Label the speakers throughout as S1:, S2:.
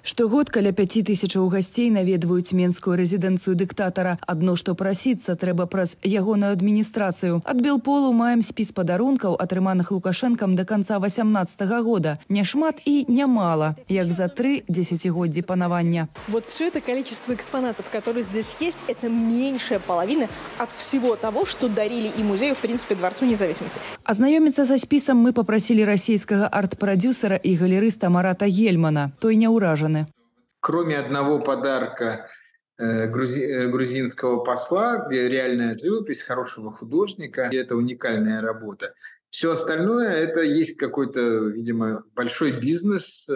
S1: Штогод каля 5000 гасцей наведваюць менскую рэзідэнцыю дыктатара. Адно, што прасіцца, трэба праз ягоную адміністрацыю. Ад Белполу маем спіс падарункаў, атрыманых Лукашэнкам до конца 18-го года. Няшмат і нямала, як за 3 десятигоддзі панавання.
S2: Вот все это количество экспонатов, которые здесь есть, это меньшая половина от всего того, что дарили и музею, в принципе, Дворцу независимости.
S1: Азнаёміцца са спісам мы попросили расійскага арт-продюсера и галерыста Марата Гельмана. Той не ўражаны.
S3: Кроме одного подарка грузинского посла, где реальная живопись хорошего художника, и это уникальная работа. Все остальное – это есть какой-то, видимо, большой бизнес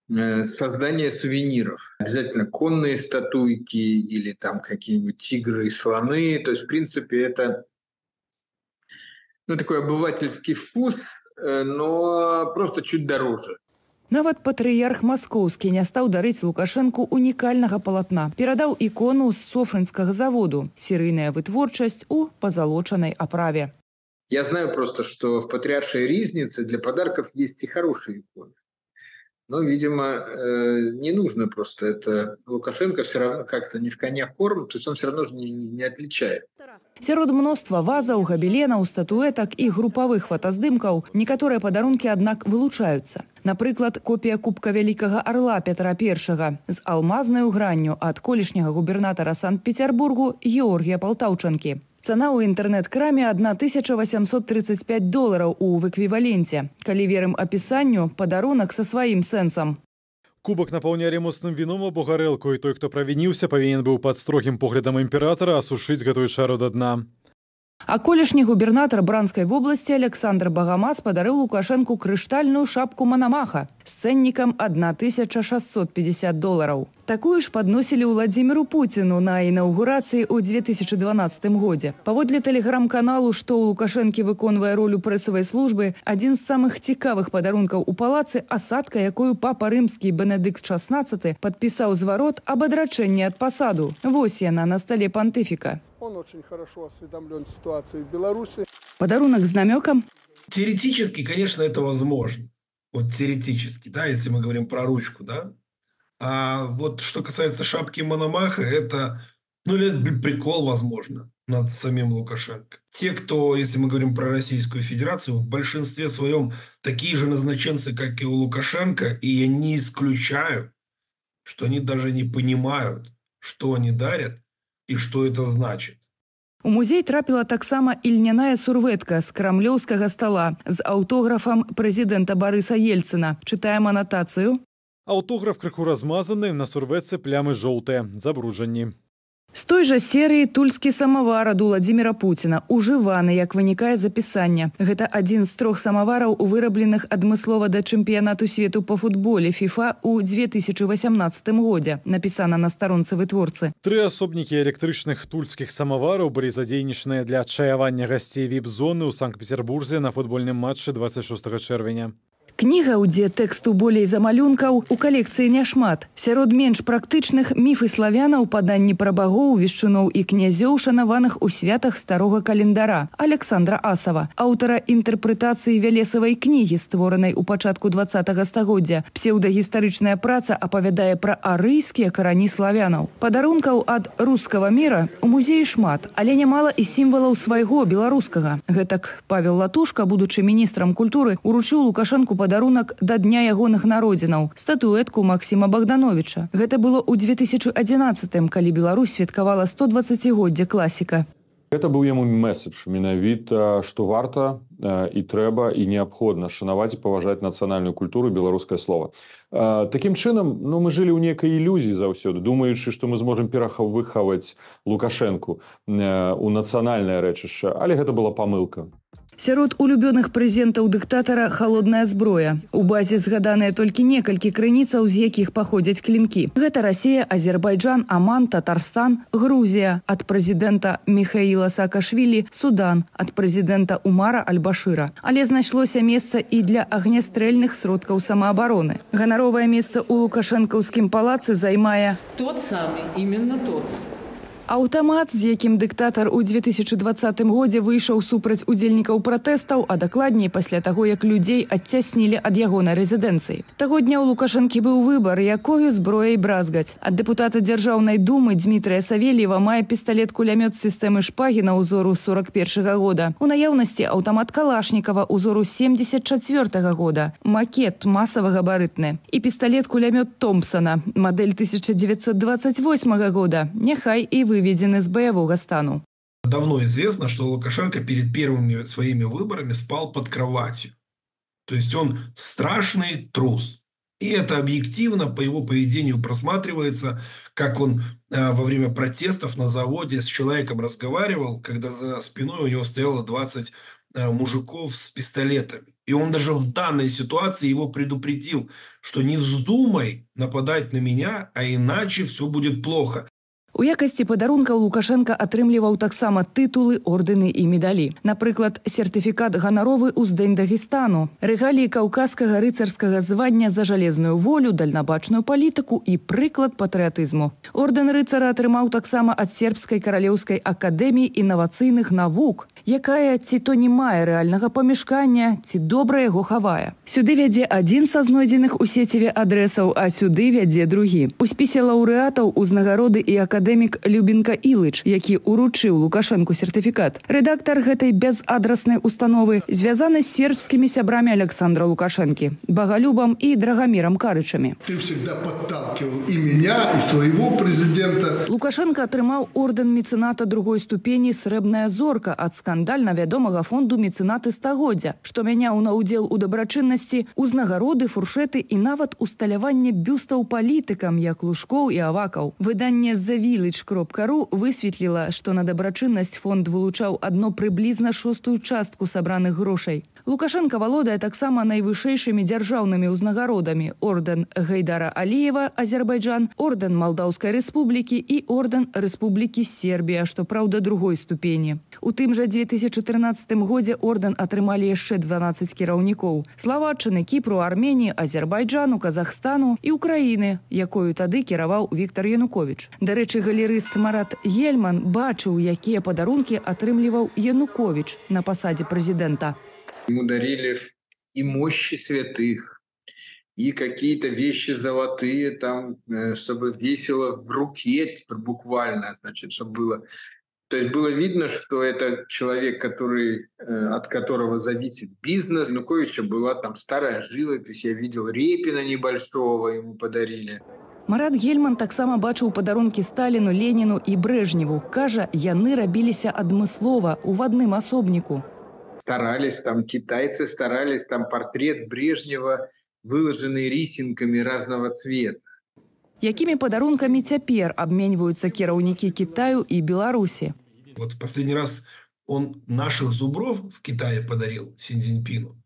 S3: создания сувениров. Обязательно конные статуйки или там какие-нибудь тигры и слоны. То есть, в принципе, это такой обывательский вкус, но просто чуть дороже.
S1: Нават патрыярх маскоўскі не стаў дарыць Лукашэнку унікальнага палатна. Перадаў ікону з Софрынскага заводу. Серыйная вытворчасць у позолоченной оправе.
S3: Я знаю просто, что в Патриаршей Ризнице для подарков есть и хорошие иконы. Но, видимо, не нужно просто это. Лукашенко все равно как-то не в коня корм, то есть он все равно же не отличает.
S1: Сярод мноства вазаў, габеленаў, статуэтак і групавых фотаздымкаў некаторыя падарункі, аднак, вылучаюцца. Напрыклад, копія кубка Вялікага Арла Петра I з алмазнаю гранню ад колішняга губернатара Санкт-Петербургу Георгія Палтаўчанкі. Цана ў інтэрнэт-краме $1835 у эквіваленце. Калі верым апісанню, падарунак са сваім сэнсам.
S4: Кубок напаўнялі моцным віном або гарэлку, і той, хто правініўся, павінен быў пад строгім поглядам імператара асушыць гэтую чару да дна.
S1: А колішні губернатар Бранскай вобласці Александр Багамаз падарыў Лукашэнку крыштальную шапку Манамаха з цэннікам $1650. Такую ж падносілі Владзіміру Пуціну на інаўгурацыі ў 2012 годзе. Паводле тэлеграм-каналу, што ў Лукашэнкі выконвае ролю прэсавай службы, адзін з самых цікавых падарункаў у палацы асадка, якую папа рымскі Бенедыкт XVI падпісаў зварот аб адрачэнні ад пасаду. Вось яна на стале пантыфіка.
S5: Он очень хорошо осведомлен в ситуации в Беларуси.
S1: Подарунок с намеком?
S6: Теоретически, конечно, это возможно. Вот теоретически, да, если мы говорим про ручку, да. А вот что касается шапки Мономаха, это, прикол, возможно, над самим Лукашенко. Те, кто, если мы говорим про Российскую Федерацию, в большинстве своем такие же назначенцы, как и у Лукашенко, и я не исключаю, что они даже не понимают, что они дарят, и что это значит.
S1: У музей трапіла таксама і льняная сурветка з крамлёўскага стола з аўтографам прэзідэнта Барыса Ельцына. Чытаем анатацыю.
S4: Аўтограф крыху размазаны, на сурветцы плямы жоўтыя, забруджанні.
S1: З той жа серыі тульскі самавар ад Владзіміра Пуціна, ужываны, як вынікае з апісання. Гэта адзін з 3 самавараў, вырабленых адмыслова да чэмпіянату свету па футболе FIFA у 2018 годзе, напісана на старонцы вытворцы.
S4: 3 асобнікі электрычных тульскіх самавараў былі задзейнічаныя для адчаявання гасцей віп-зоны ў Санкт-Петербурзе на футбольным матчы 26 чэрвеня.
S1: Кніга, дзе тэксту болей за малюнкаў, у калекцыі няшмат. Сярод менш практычных міфы славянаў, паданні пра багоў, вешчуноў і князёў, шанаваных у святах старога календара Александра Асава, аўтара інтэрпрэтацыі Вялесавай кнігі, створанай у пачатку 20-го стагоддзя. Псеўдагістарычная праца апавядае пра арыйскія карані славянаў. Падарункаў ад рускага міра у музеі шмат, але нямала і сімвалаў свайго беларускага. Гэтак Павел Латушка, будучы міністрам культуры, уручыў Лукашэнку падарунак да дня ягоных народзінаў – статуэтку Максіма Богдановича. Гэта было ў 2011-м, калі Беларусь святкавала 120-годдзе класіка.
S7: Гэта быў яму месседж менавіта, што варта і трэба і неабходна шанаваць і паважаць нацыянальную культуру і беларускае слова. Такім чынам, мы жылі ў некай ілюзіі заўсёды, думаючы, што мы зможам выхаваць Лукашэнку у нацыянальнае рэчышча, але гэта была памылка.
S1: Сярод улюбёных прэзентаў дыктатара халодная зброя. У базе згаданыя толькі некалькі крыніцаў, з якіх паходзяць клінкі. Гэта Расія, Азербайджан, Аман, Татарстан, Грузія ад прэзідэнта Міхаіла Саакашвілі, Судан ад прэзідэнта Умара Аль-Башыра. Але знайшлося месца і для агнястрэльных сродкаў самаабароны. Ганаровае месца ў Лукашэнкаўскім палацы займае
S8: тот самый, именно тот.
S1: Аўтамат, з якім дыктатар у 2020 годзе выйшаў супраць удзельнікаў пратэстаў, а дакладней пасля таго, як людзей адцяснілі ад ягонай рэзідэнцыі. Таго дня ў Лукашэнкі быў выбар, якою зброяй бразгаць. Ад дэпутата Дзяржаўнай думы Дмітрыя Савельева мае пісталет-кулямёт сістэмы Шпагіна ўзору 41 года. У наяўнасці аўтамат Калашнікава ўзору 74 года, макет масава-габарытны. І пісталет-кулямёт Томпсона, мадэль 1928 года, няхай і выведены з баявога стану.
S6: Давно известно, что Лукашенко перед первыми своими выборами спал под кроватью. То есть он страшный трус. И это объективно по его поведению просматривается, как он во время протестов на заводе с человеком разговаривал, когда за спиной у него стояло 20 мужиков с пистолетами. И он даже в данной ситуации его предупредил, что не вздумай нападать на меня, а иначе все будет плохо.
S1: У якасці падарункаў Лукашенко атрымліваў таксама тытулы, ордэны і медалі. Напрыклад, сертыфікат ганаровы ўздзень Дагестану, рэгаліі каўказскага рыцарскага звання за жалезную волю, дальнабачную палітыку і прыклад патрыятызму. Ордэн рыцара атрымаў таксама ад сербскай каралеўскай акадэміі інавацыйных навук, якая ці то не мае рэальнага памяшкання, ці добра яго хавае. Сюды вядзе адзін са знойдзеных у сеціве адрэсаў, а сюды вядзе другі. У спісе лаўрэатаў узнагароды і акадэмік Любенка Ілыч, які уручыў Лукашэнку сертыфікат. Рэдактар гэтай безадраснай установы звязаны з сербскімі сябрамі Александра Лукашэнкі, Багалюбам і Драгамірам Карычамі.
S5: Ты всегда подталкивал и меня, и своего президента.
S1: Лукашенко атрымаў ордэн мецэната другой ступені «Срэбная зорка» ад скандальна вядомага фонду «Мецэнаты стагоддзя», што мяняў на ўдзел у дабрачыннасці узнагароды, фуршэты і нават усталяванне бюстаў палітыкам, як Лужкоў і Авакаў. Выданне TheVillage.ru высветліла, што на дабрачыннасць фонд вылучаў адно прыблізна 6-ую частку сабраных грошай. Лукашенко валодае таксама найвышэйшымі дзяржаўнымі ўзнагародамі: ордэн Гайдара Аліева, Азербайджан, ордэн Малдаўскай рэспублікі і ордэн Рэспублікі Сербія, што праўда другой ступені. У тым жа 2014 годзе ордэн атрымалі яшчэ 12 кіраўнікоў: Славаччыны, Кіпру, Арменіі, Азербайджану, Казахстану і Украіны, якою тады кіраваў Віктор Януковіч. Дарэчы, галерыст Марат Гельман бачыў, якія падарункі атрымліваў Януковіч на пасадзе прэзідэнта.
S3: Ему дарили и мощи святых, и какие-то вещи золотые, там, чтобы весело в руке, буквально, значит, чтобы было. То есть было видно, что это человек, от которого зависит бизнес. Януковича была там старая живопись, я видел Репина небольшого, ему подарили.
S1: Марат Гельман таксама бачыў падарункі Сталіну, Леніну і Брэжневу. Кажа, яны рабіліся адмыслова, у адным асобніку.
S3: Старались, там китайцы старались, там портрет Брежнева, выложенный рисинками разного цвета.
S1: Якімі падарункамі цяпер абменьваюцца кіраўнікі Китаю і Беларусі?
S6: Вот в последний раз он наших зубров в Китае подарил Си Цзиньпину,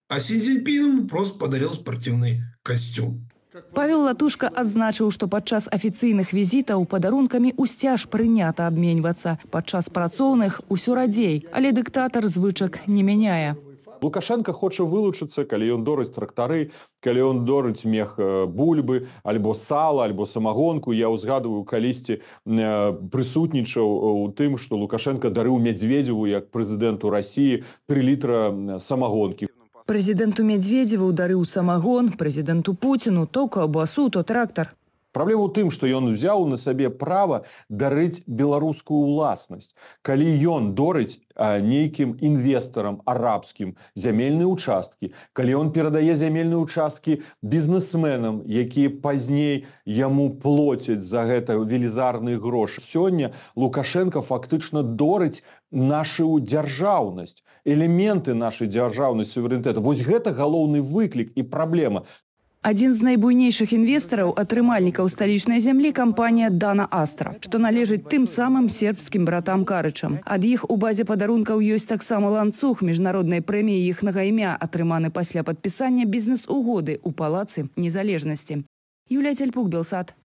S6: а Си Цзиньпину просто подарил спортивный костюм.
S1: Павел Латушка адзначыў, што падчас афіцыйных візітаў падарункамі ўсцяж прынята абменьвацца. Падчас працоўных усё радзей, але дыктатар звычак не мяняе.
S7: Лукашенко хоча вылучыцца, калі ён дорыць трактары, калі ён дорыць мех бульбы, альбо сала, альбо самагонку. Я ўзгадываю, калісьці прысутнічаў у тым, што Лукашенко дарыў Медведеву, як прэзідэнту Расіі, 3 літра самагонкі.
S1: Прэзідэнту Медведеву дарыў самагон, прэзідэнту Пуціну то каўбасу, то трактар.
S7: Праблема ў тым, што ён узяў на сабе права дарыць беларускую ўласнасць. Калі ён дорыць нейкім інвестарам арабскім зямельныя ўчасткі, калі ён перадае зямельныя ўчасткі бізнесменам, якія пазней яму плоцяць за гэта велізарныя грошы. Сёння Лукашенко фактычна дорыць нашу дзяржаўнасць, элементы нашай дзяржаўнай суверэнітэта. Вось гэта галоўны выклік і праблема.
S1: Адзін з найбуйнейшых інвестараў, атрымальнікаў сталічнай зямлі, кампанія Дана Астра, што належыць тым самым сербскім братам Карычам. Ад іх у базе падарункаў ёсць таксама ланцуг міжнароднай прэміі іхнага імя, атрыманы пасля падпісання бізнес-угоды ў Палацы Незалежнасці. Юлія Цельпук, Белсат.